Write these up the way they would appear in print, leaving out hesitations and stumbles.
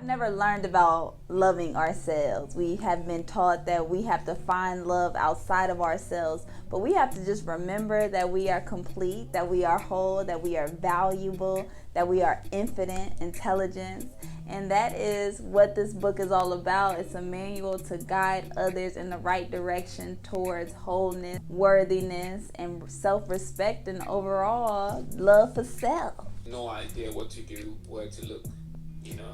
never learned about loving ourselves. We have been taught that we have to find love outside of ourselves, but we have to just remember that we are complete, that we are whole, that we are valuable, that we are infinite intelligence. And that is what this book is all about. It's a manual to guide others in the right direction towards wholeness, worthiness, and self-respect, and overall love for self. No idea what to do, where to look, you know.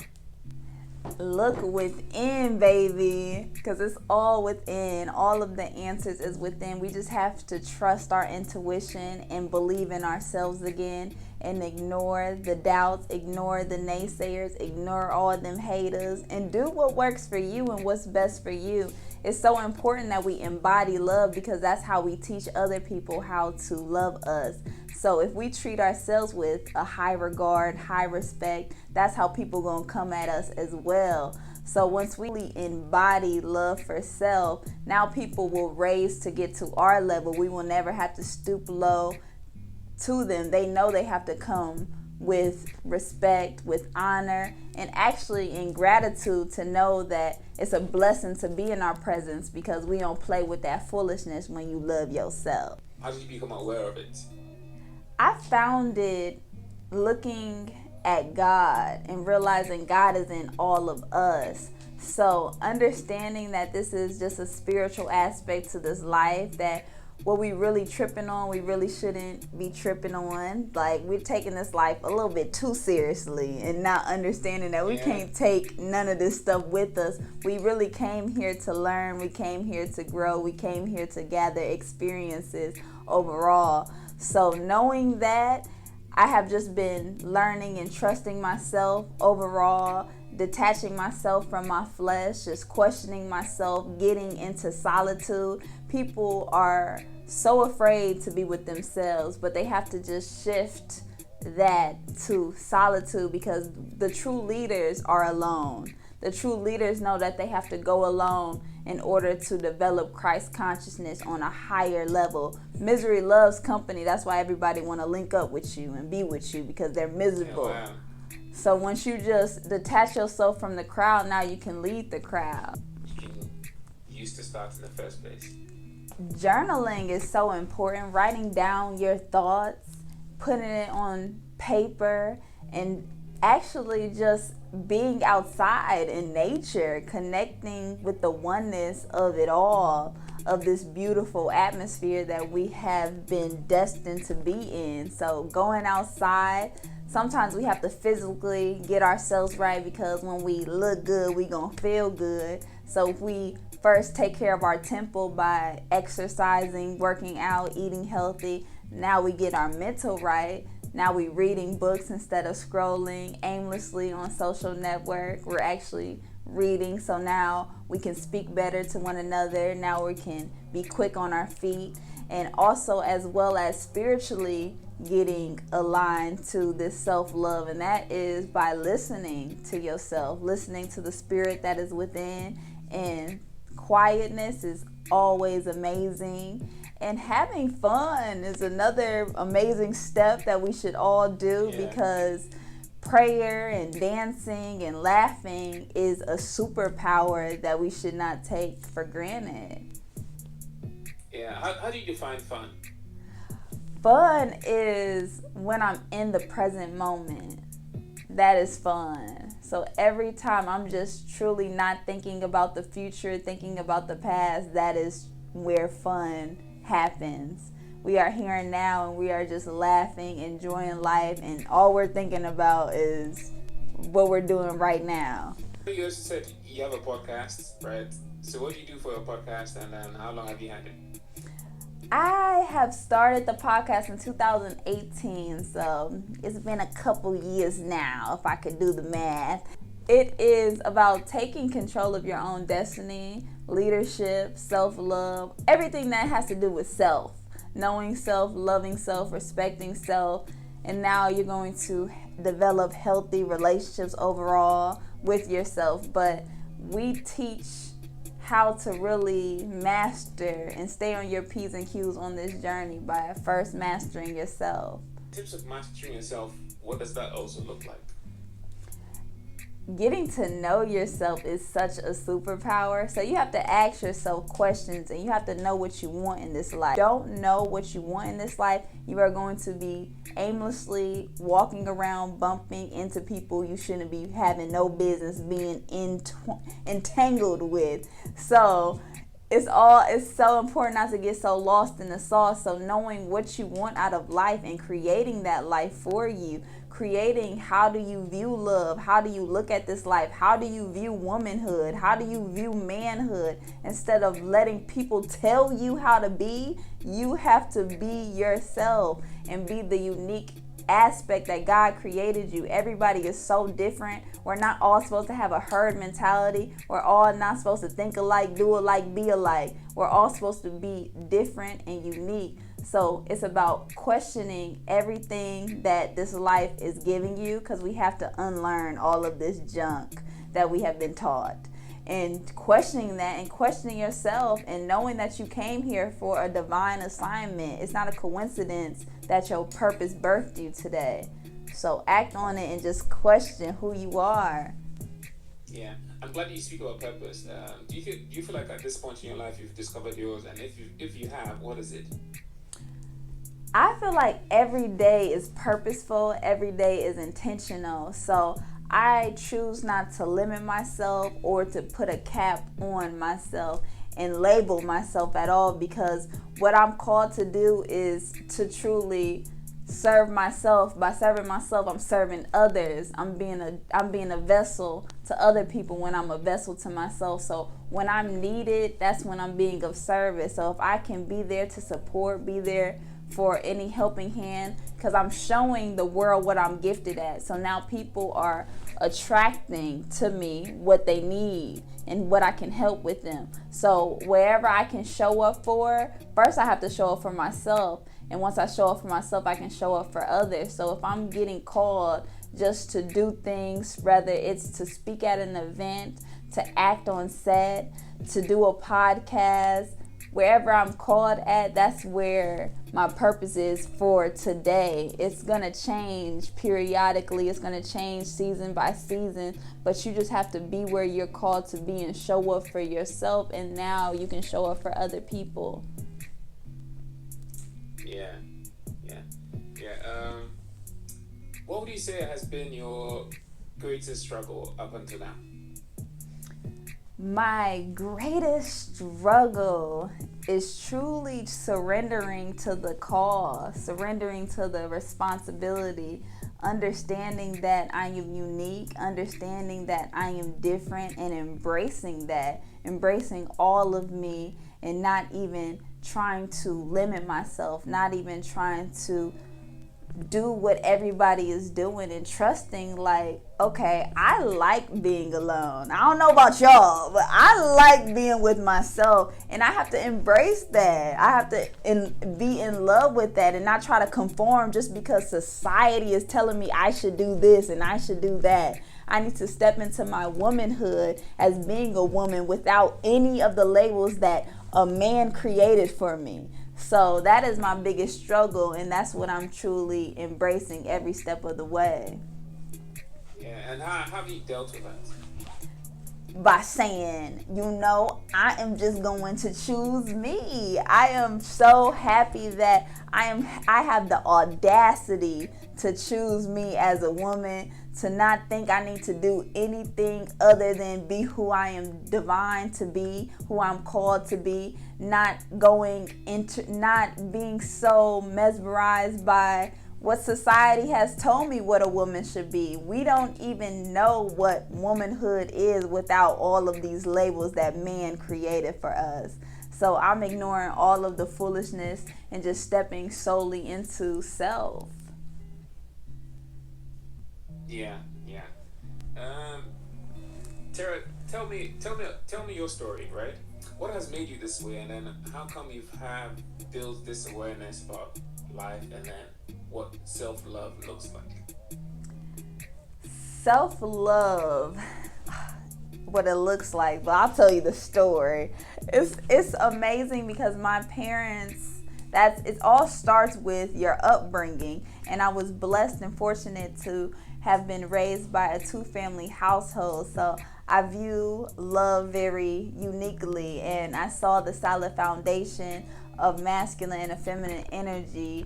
Look within, baby, because it's all within. All of the answers is within. We just have to trust our intuition and believe in ourselves again, and ignore the doubts, ignore the naysayers, ignore all of them haters, and do what works for you and what's best for you. It's so important that we embody love, because that's how we teach other people how to love us. So if we treat ourselves with a high regard, high respect, that's how people gonna come at us as well. So once we embody love for self, now people will raise to get to our level. We will never have to stoop low to them. They know they have to come with respect, with honor, and actually in gratitude to know that it's a blessing to be in our presence, because we don't play with that foolishness when you love yourself. How did you become aware of it? I found it looking at God and realizing God is in all of us. So understanding that this is just a spiritual aspect to this life, that what we really tripping on, we really shouldn't be tripping on. Like, we're taking this life a little bit too seriously and not understanding that we can't take none of this stuff with us. We really came here to learn. We came here to grow. We came here to gather experiences overall. So knowing that, I have just been learning and trusting myself overall, detaching myself from my flesh, just questioning myself, getting into solitude. People are so afraid to be with themselves, but they have to just shift that to solitude, because the true leaders are alone. The true leaders know that they have to go alone in order to develop Christ consciousness on a higher level. Misery loves company. That's why everybody want to link up with you and be with you, because they're miserable. Yeah, wow. So once you just detach yourself from the crowd, now you can lead the crowd. You can use to start in the first place. Journaling is so important. Writing down your thoughts, putting it on paper, and actually just being outside in nature, connecting with the oneness of it all, of this beautiful atmosphere that we have been destined to be in. So going outside, sometimes we have to physically get ourselves right, because when we look good, we gonna feel good. So if we first take care of our temple by exercising, working out, eating healthy, now we get our mental right. Now we reading books instead of scrolling aimlessly on social network. We're actually reading, so now we can speak better to one another. Now we can be quick on our feet, and also as well as spiritually getting aligned to this self-love, and that is by listening to yourself, listening to the spirit that is within. And quietness is always amazing. And having fun is another amazing step that we should all do, because prayer and dancing and laughing is a superpower that we should not take for granted. Yeah, how do you define fun? Fun is when I'm in the present moment. That is fun. So every time I'm just truly not thinking about the future, thinking about the past, that is where fun happens. We are here and now, and we are just laughing, enjoying life, and all we're thinking about is what we're doing right now. You also said you have a podcast, right? So what do you do for a podcast, and then how long have you had it? I have started the podcast in 2018, so it's been a couple years now, if I could do the math. It is about taking control of your own destiny, leadership, self-love, everything that has to do with self. Knowing self, loving self, respecting self, and now you're going to develop healthy relationships overall with yourself. But we teach how to really master and stay on your P's and Q's on this journey by first mastering yourself. In terms of mastering yourself, what does that also look like? getting to know yourself is such a superpower. So you have to ask yourself questions, and you have to know what you want in this life. If you don't know what you want in this life, you are going to be aimlessly walking around bumping into people you shouldn't be having no business being entangled with. So it's so important not to get so lost in the sauce. So knowing what you want out of life and creating that life for you, creating how do you view love, how do you look at this life, how do you view womanhood, how do you view manhood, instead of letting people tell you how to be, you have to be yourself and be the unique aspect that God created you. Everybody is so different. We're not all supposed to have a herd mentality. We're all not supposed to think alike, do alike, be alike. We're all supposed to be different and unique. So it's about questioning everything that this life is giving you, because we have to unlearn all of this junk that we have been taught. And questioning that and questioning yourself and knowing that you came here for a divine assignment. It's not a coincidence that your purpose birthed you today. So act on it and just question who you are. Yeah, I'm glad you speak about purpose. Do you feel like at this point in your life you've discovered yours? And if you have, what is it? I feel like every day is purposeful, every day is intentional. So I choose not to limit myself or to put a cap on myself and label myself at all, because what I'm called to do is to truly serve myself. By serving myself, I'm serving others. I'm being a vessel to other people when I'm a vessel to myself. So when I'm needed, that's when I'm being of service. So if I can be there to support, be there for any helping hand, because I'm showing the world what I'm gifted at. So now people are attracting to me what they need and what I can help with them. So wherever I can show up for, first I have to show up for myself. And once I show up for myself, I can show up for others. So if I'm getting called just to do things, whether it's to speak at an event, to act on set, to do a podcast, wherever I'm called at, that's where my purpose is for today. It's going to change periodically. It's going to change season by season. But you just have to be where you're called to be and show up for yourself. And now you can show up for other people. Yeah. What would you say has been your greatest struggle up until now? My greatest struggle is truly surrendering to the call, surrendering to the responsibility, understanding that I am unique, understanding that I am different, and embracing that, embracing all of me, and not even trying to limit myself, not even trying to do what everybody is doing, and trusting like, okay, I like being alone. I don't know about y'all, but I like being with myself, and I have to embrace that. I have to be in love with that and not try to conform just because society is telling me I should do this and I should do that. I need to step into my womanhood as being a woman without any of the labels that a man created for me. So that is my biggest struggle, and that's what I'm truly embracing every step of the way. Yeah, and how have you dealt with that? By saying, I am just going to choose me. I am so happy that I have the audacity to choose me as a woman, to not think I need to do anything other than be who I am divine to be, who I'm called to be, not being so mesmerized by what society has told me what a woman should be. We don't even know what womanhood is without all of these labels that man created for us. So I'm ignoring all of the foolishness and just stepping solely into self. Yeah. Tara, tell me your story, right? What has made you this way, and then how come you have built this awareness about life, and then what self-love looks like? Self-love, what it looks like, but I'll tell you the story. It's amazing because my parents, it all starts with your upbringing, and I was blessed and fortunate to have been raised by a two-family household, so I view love very uniquely, and I saw the solid foundation of masculine and feminine energy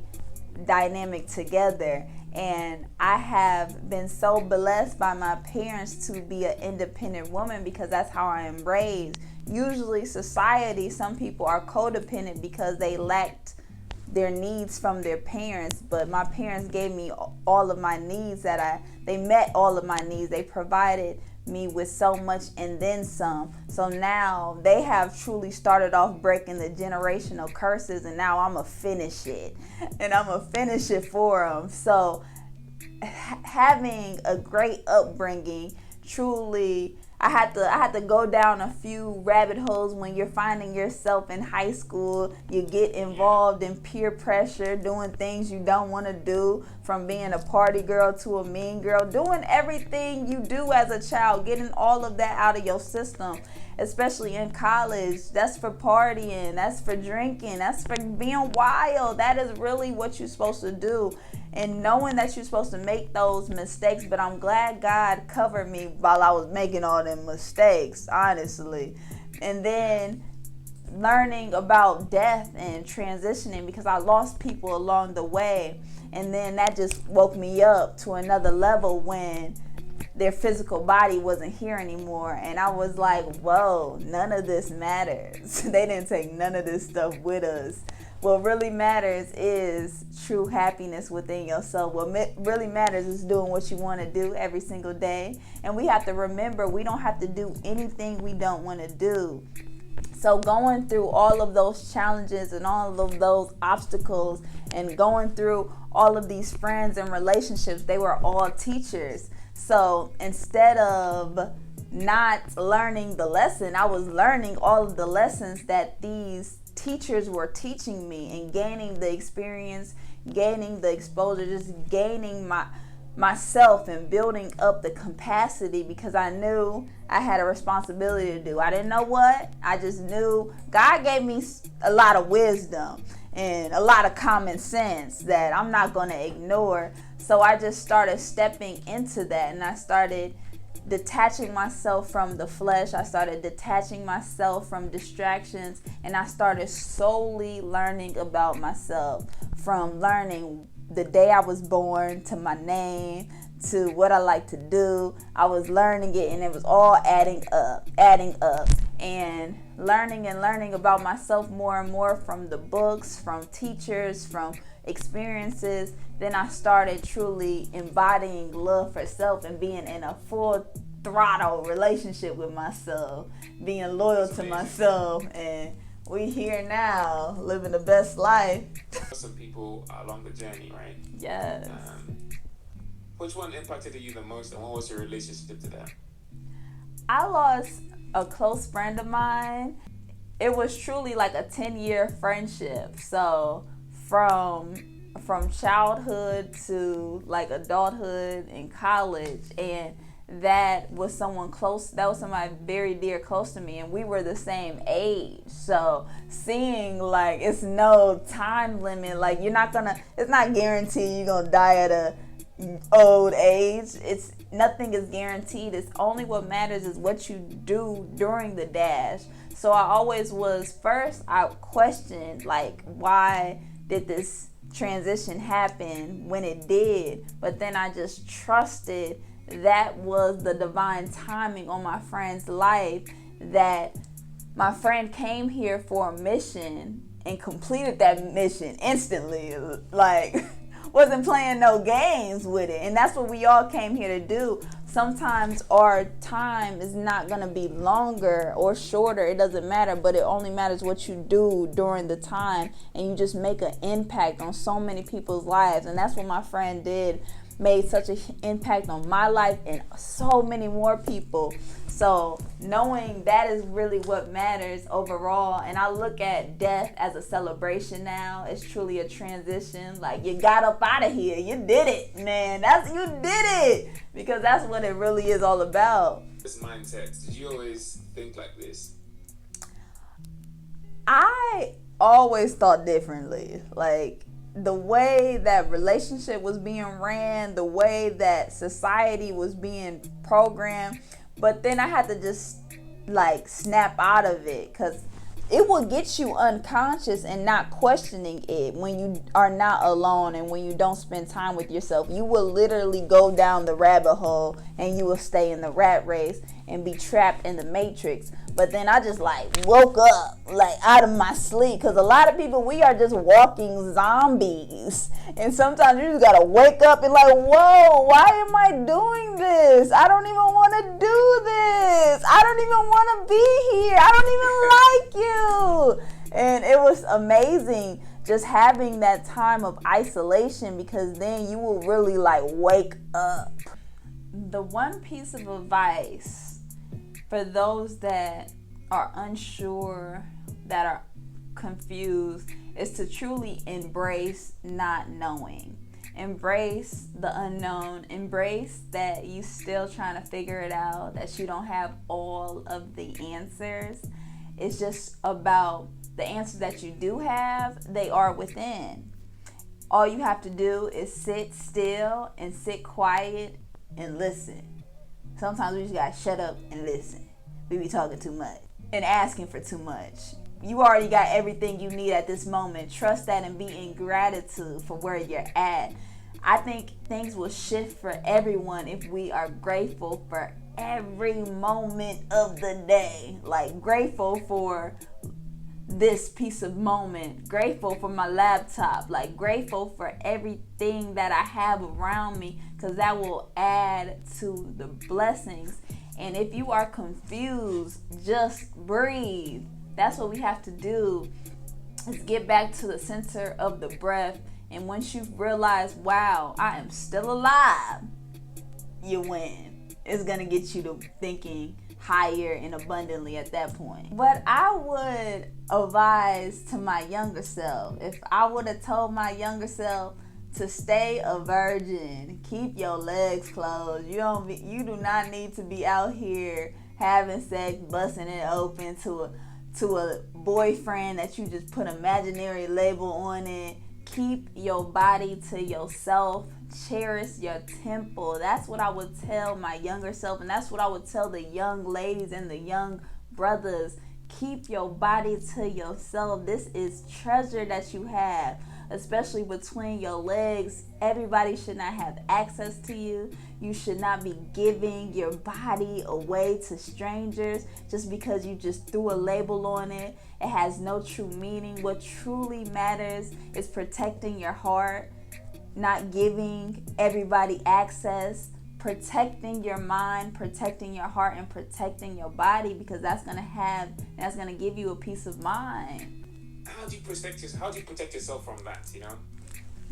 dynamic together. And I have been so blessed by my parents to be an independent woman because that's how I am raised. Usually society, some people are codependent because they lacked their needs from their parents, but my parents gave me all of my needs. They met all of my needs. They provided me with so much and then some. So now they have truly started off breaking the generational curses, and now I'm gonna finish it, and I'm gonna finish it for them. So having a great upbringing, truly, I had to go down a few rabbit holes. When you're finding yourself in high school, you get involved in peer pressure, doing things you don't want to do, from being a party girl to a mean girl, doing everything you do as a child, getting all of that out of your system, especially in college. That's for partying, that's for drinking, that's for being wild. That is really what you're supposed to do. And knowing that you're supposed to make those mistakes, but I'm glad God covered me while I was making all them mistakes, honestly. And then learning about death and transitioning, because I lost people along the way. And then that just woke me up to another level when their physical body wasn't here anymore. And I was like, whoa, none of this matters. They didn't take none of this stuff with us. What really matters is true happiness within yourself. What really matters is doing what you want to do every single day. And we have to remember, we don't have to do anything we don't want to do. So going through all of those challenges and all of those obstacles and going through all of these friends and relationships, they were all teachers. So instead of not learning the lesson, I was learning all of the lessons that these teachers were teaching me, and gaining the experience, gaining the exposure, just gaining myself and building up the capacity, because I knew I had a responsibility to do. I didn't know what. I just knew God gave me a lot of wisdom and a lot of common sense that I'm not going to ignore. So I just started stepping into that, and I started detaching myself from the flesh. I started detaching myself from distractions, and I started solely learning about myself, from learning the day I was born to my name to what I like to do. I was learning it, and it was all adding up, and learning about myself more and more from the books, from teachers, from experiences. Then I started truly embodying love for self and being in a full throttle relationship with myself, being loyal to myself, and we here now living the best life. Some people along the journey, right? Yes. Which one impacted you the most, and what was your relationship to that? I lost a close friend of mine. It was truly like a 10-year friendship. So from childhood to like adulthood and college, and that was someone close. That was somebody very dear, close to me, and we were the same age. So seeing, like, it's no time limit. Like, it's not guaranteed you're gonna die at a old age. Nothing is guaranteed. It's only what matters is what you do during the dash. So I always was, first I questioned, like, why did this transition happen when it did? But then I just trusted that was the divine timing on my friend's life, that my friend came here for a mission and completed that mission instantly. Like, wasn't playing no games with it. And that's what we all came here to do. Sometimes our time is not going to be longer or shorter. It doesn't matter, but it only matters what you do during the time. And you just make an impact on so many people's lives. And that's what my friend did. Made such an impact on my life and so many more people. So knowing that is really what matters overall. And I look at death as a celebration now. It's truly a transition. Like, you got up out of here. You did it, man. You did it. Because that's what it really is all about. This mindset, did you always think like this? I always thought differently. Like, the way that relationship was being ran, the way that society was being programmed. But then I had to just like snap out of it, because it will get you unconscious and not questioning it when you are not alone and when you don't spend time with yourself. You will literally go down the rabbit hole and you will stay in the rat race and be trapped in the matrix. But then I just like woke up like out of my sleep, because a lot of people, we are just walking zombies, and sometimes you just gotta wake up and like, whoa, why am I doing this? I don't even want to do this. I don't even want to be here. I don't even like you. And it was amazing just having that time of isolation, because then you will really like wake up. The one piece of advice for those that are unsure, that are confused, is to truly embrace not knowing. Embrace the unknown. Embrace that you still trying to figure it out, that you don't have all of the answers. It's just about the answers that you do have, they are within. All you have to do is sit still and sit quiet and listen. Sometimes we just gotta shut up and listen. We be talking too much and asking for too much. You already got everything you need at this moment. Trust that and be in gratitude for where you're at. I think things will shift for everyone if we are grateful for every moment of the day. Like grateful for this piece of moment, grateful for my laptop, like grateful for everything that I have around me, because that will add to the blessings. And if you are confused, just breathe. That's what we have to do, is get back to the center of the breath. And once you realize, wow, I am still alive, you win. It's gonna get you to thinking higher and abundantly at that point. What I would advise to my younger self, if I would have told my younger self to stay a virgin, keep your legs closed. You do not need to be out here having sex, busting it open to a boyfriend that you just put an imaginary label on it. Keep your body to yourself. Cherish your temple. That's what I would tell my younger self, and that's what I would tell the young ladies and the young brothers. Keep your body to yourself. This is treasure that you have, especially between your legs. Everybody should not have access to you. You should not be giving your body away to strangers just because you just threw a label on it. It has no true meaning. What truly matters is protecting your heart, not giving everybody access, protecting your mind, protecting your heart, and protecting your body, because that's gonna give you a peace of mind. How do you protect yourself from that, you know?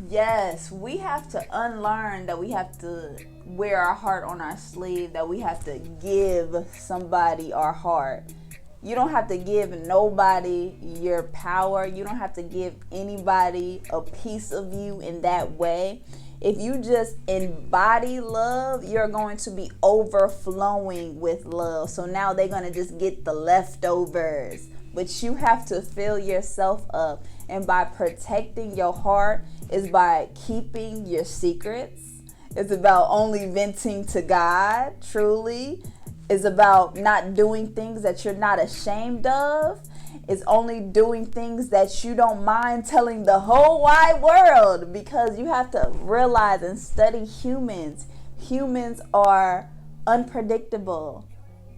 Yes, we have to unlearn that we have to wear our heart on our sleeve, that we have to give somebody our heart. You don't have to give nobody your power. You don't have to give anybody a piece of you in that way. If you just embody love, you're going to be overflowing with love. So now they're going to just get the leftovers. But you have to fill yourself up. And by protecting your heart is by keeping your secrets. It's about only venting to God, truly. It's about not doing things that you're not ashamed of. It's only doing things that you don't mind telling the whole wide world, because you have to realize and study humans. Humans are unpredictable.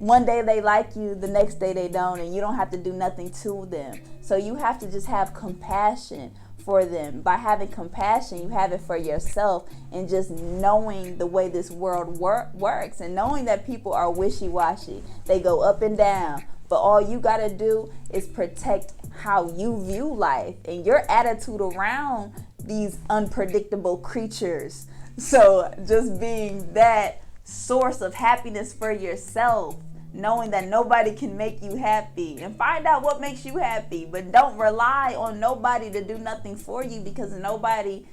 One day they like you, the next day they don't, and you don't have to do nothing to them. So you have to just have compassion for them. By having compassion, you have it for yourself, and just knowing the way this world works, and knowing that people are wishy-washy. They go up and down, but all you gotta do is protect how you view life and your attitude around these unpredictable creatures. So just being that source of happiness for yourself, knowing that nobody can make you happy, and find out what makes you happy, but don't rely on nobody to do nothing for you, because nobody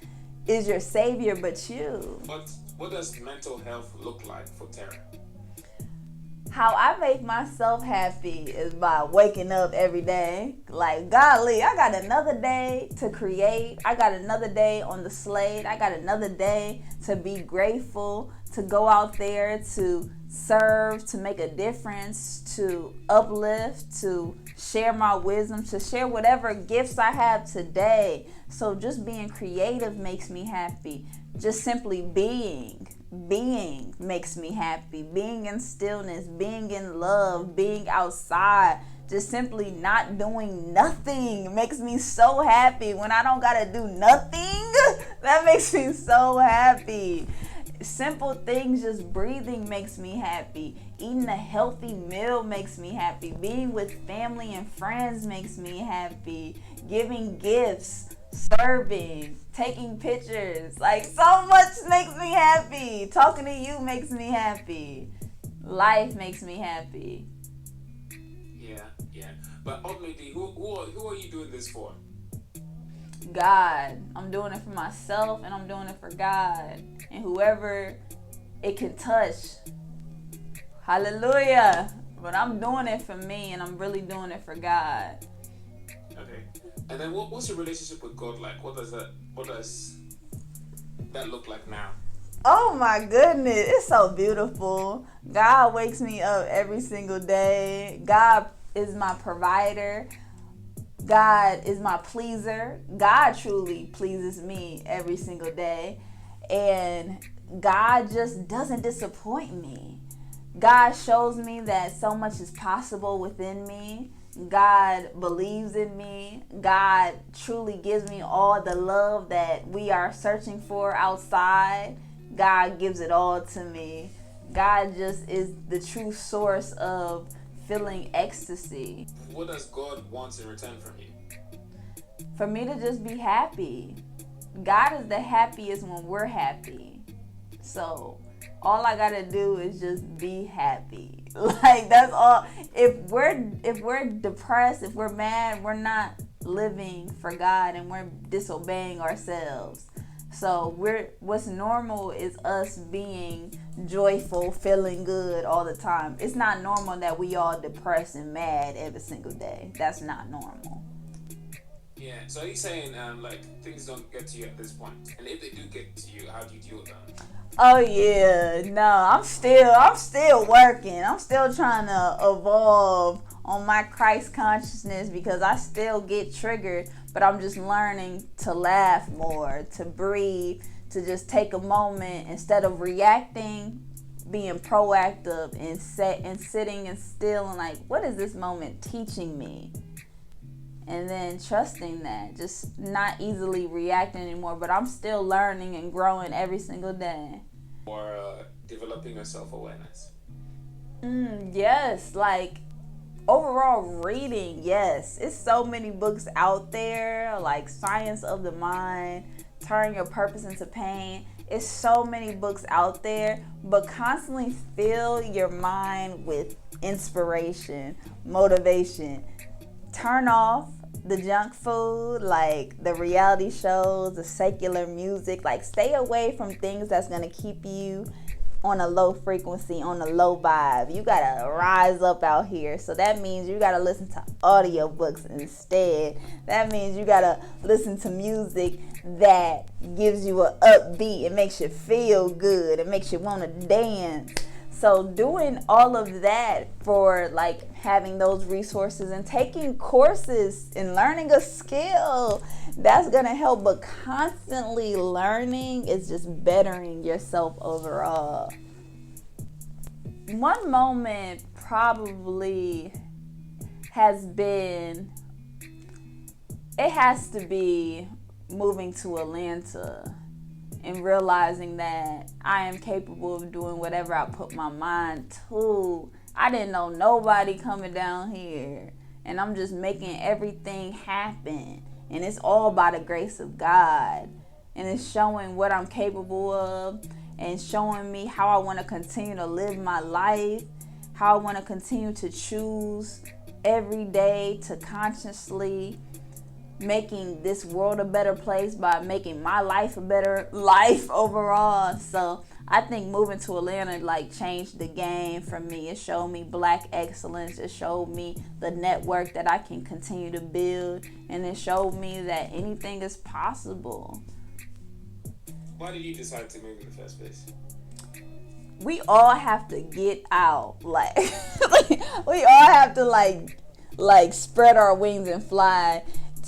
is your savior but you. What does mental health look like for Tara? How I make myself happy is by waking up every day. Like, golly, I got another day to create. I got another day on the slate. I got another day to be grateful, to go out there, to serve, to make a difference, to uplift, to share my wisdom, to share whatever gifts I have today. So just being creative makes me happy. Just simply being makes me happy. Being in stillness, being in love, being outside, just simply not doing nothing makes me so happy. When I don't gotta do nothing, that makes me so happy. Simple things, just breathing makes me happy. Eating a healthy meal makes me happy. Being with family and friends makes me happy. Giving gifts, serving, taking pictures, like so much makes me happy. Talking to you makes me happy. Life makes me happy. Yeah. But ultimately, who are you doing this for? God. I'm doing it for myself, and I'm doing it for God and whoever it can touch. Hallelujah. But I'm doing it for me, and I'm really doing it for God. Okay. And then what's your relationship with God like? What does that look like now? Oh my goodness, it's so beautiful. God wakes me up every single day. God is my provider. God is my pleaser. God truly pleases me every single day. And God just doesn't disappoint me. God shows me that so much is possible within me. God believes in me. God truly gives me all the love that we are searching for outside. God gives it all to me. God just is the true source of feeling ecstasy. What does God want in return from you? For me to just be happy. God is the happiest when we're happy. So all I gotta do is just be happy. Like, that's all. If we're depressed, if we're mad, we're not living for God, and we're disobeying ourselves. So what's normal is us being joyful, feeling good all the time. It's not normal that we all depressed and mad every single day. That's not normal. Yeah. So are you saying like things don't get to you at this point, and if they do get to you, how do you deal with them? Oh yeah, no, I'm still working. I'm still trying to evolve on my Christ consciousness, because I still get triggered, but I'm just learning to laugh more, to breathe, to just take a moment instead of reacting, being proactive and sitting and still and like, what is this moment teaching me? And then trusting that, just not easily reacting anymore, but I'm still learning and growing every single day. Or developing your self-awareness. Yes, like overall reading, yes. It's so many books out there, like Science of the Mind, Turn Your Purpose into Pain. It's so many books out there, but constantly fill your mind with inspiration, motivation. Turn off the junk food, like the reality shows, the secular music. Like, stay away from things that's going to keep you on a low frequency, on a low vibe. You got to rise up out here. So that means you got to listen to audiobooks instead. That means you got to listen to music that gives you an upbeat. It makes you feel good. It makes you want to dance. So doing all of that for like having those resources and taking courses and learning a skill, that's going to help. But constantly learning is just bettering yourself overall. One moment probably has been, it has to be moving to Atlanta and realizing that I am capable of doing whatever I put my mind to. I didn't know nobody coming down here, and I'm just making everything happen. And it's all by the grace of God. And it's showing what I'm capable of, and showing me how I want to continue to live my life, how I want to continue to choose every day to consciously making this world a better place by making my life a better life overall. So I think moving to Atlanta like changed the game for me. It showed me black excellence. It showed me the network that I can continue to build, and it showed me that anything is possible. Why did you decide to move in the first place? We all have to get out, like we all have to like spread our wings and fly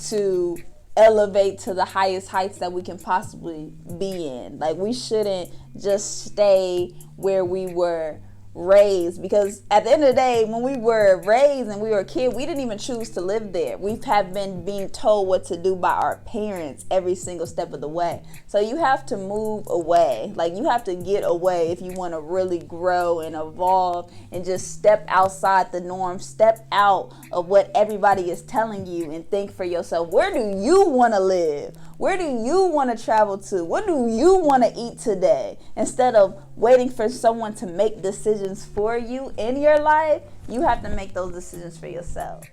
to elevate to the highest heights that we can possibly be in. Like, we shouldn't just stay where we were raised, because at the end of the day, when we were raised and we were a kid, we didn't even choose to live there. We have been being told what to do by our parents every single step of the way. So you have to move away. Like, you have to get away if you want to really grow and evolve and just step outside the norm, step out of what everybody is telling you, and think for yourself, where do you want to live? Where do you want to travel to? What do you want to eat today? Instead of waiting for someone to make decisions for you in your life, you have to make those decisions for yourself.